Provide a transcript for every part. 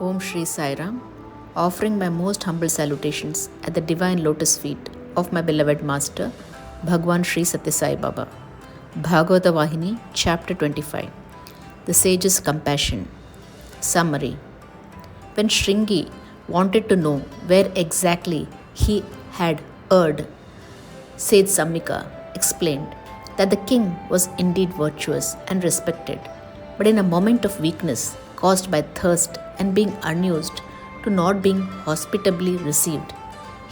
Om Shri Sai Ram, offering my most humble salutations at the divine lotus feet of my beloved Master, Bhagwan Shri Satya Sai Baba. Bhagavata Vahini, Chapter 25. The Sage's Compassion. Summary. When Shringi wanted to know where exactly he had erred, Sage Sammika explained that the king was indeed virtuous and respected, but in a moment of weakness caused by thirst and being unused to not being hospitably received,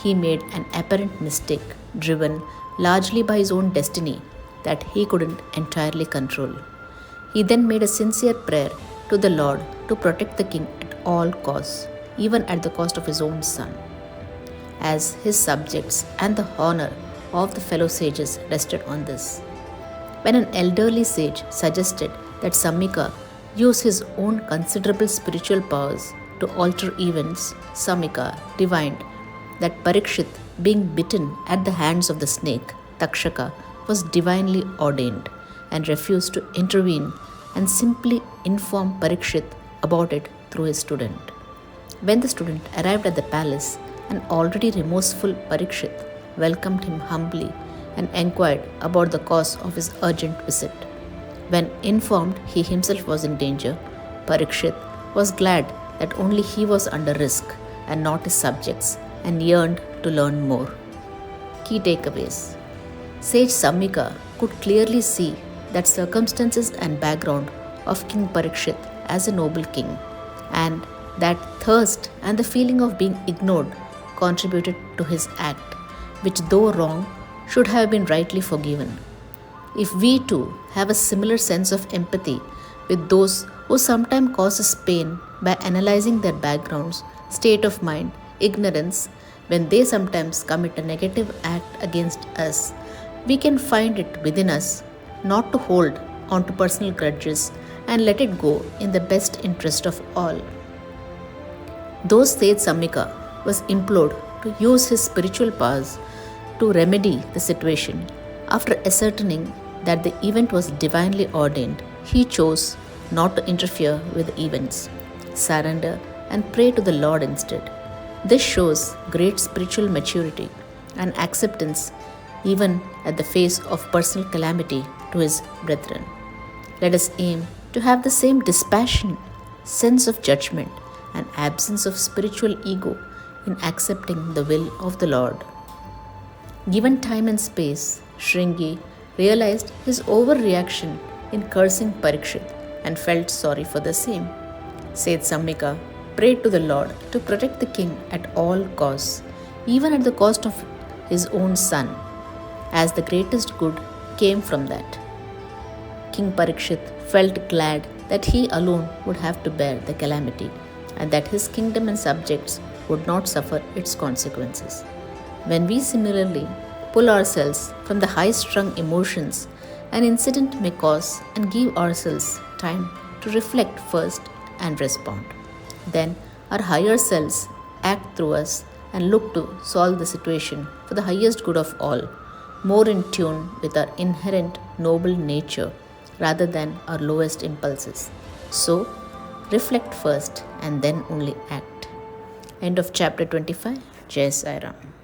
he made an apparent mistake driven largely by his own destiny that he couldn't entirely control. He then made a sincere prayer to the Lord to protect the king at all costs, even at the cost of his own son, as his subjects and the honor of the fellow sages rested on this. When an elderly sage suggested that Sammika use his own considerable spiritual powers to alter events, Sammika divined that Parikshit, being bitten at the hands of the snake, Takshaka, was divinely ordained and refused to intervene and simply inform Parikshit about it through his student. When the student arrived at the palace, an already remorseful Parikshit welcomed him humbly and inquired about the cause of his urgent visit. When informed he himself was in danger, Parikshit was glad that only he was under risk and not his subjects, and yearned to learn more. Key takeaways. Sage Sammika could clearly see that circumstances and background of King Parikshit as a noble king, and that thirst and the feeling of being ignored contributed to his act, which though wrong, should have been rightly forgiven. If we too have a similar sense of empathy with those who sometimes cause us pain by analyzing their backgrounds, state of mind, ignorance, when they sometimes commit a negative act against us, we can find it within us not to hold on to personal grudges and let it go in the best interest of all. Though Sage Sammika was implored to use his spiritual powers to remedy the situation, after ascertaining that the event was divinely ordained, he chose not to interfere with the events, surrender and pray to the Lord instead. This shows great spiritual maturity and acceptance even at the face of personal calamity to his brethren. Let us aim to have the same dispassion, sense of judgment, and absence of spiritual ego in accepting the will of the Lord. Given time and space, Shringi realized his overreaction in cursing Parikshit and felt sorry for the same. Sage Sammika prayed to the Lord to protect the king at all costs, even at the cost of his own son, as the greatest good came from that. King Parikshit felt glad that he alone would have to bear the calamity and that his kingdom and subjects would not suffer its consequences. When we similarly pull ourselves from the high-strung emotions an incident may cause and give ourselves time to reflect first and respond, then our higher selves act through us and look to solve the situation for the highest good of all, more in tune with our inherent noble nature rather than our lowest impulses. So, reflect first and then only act. End of chapter 25. Jai Sai Ram.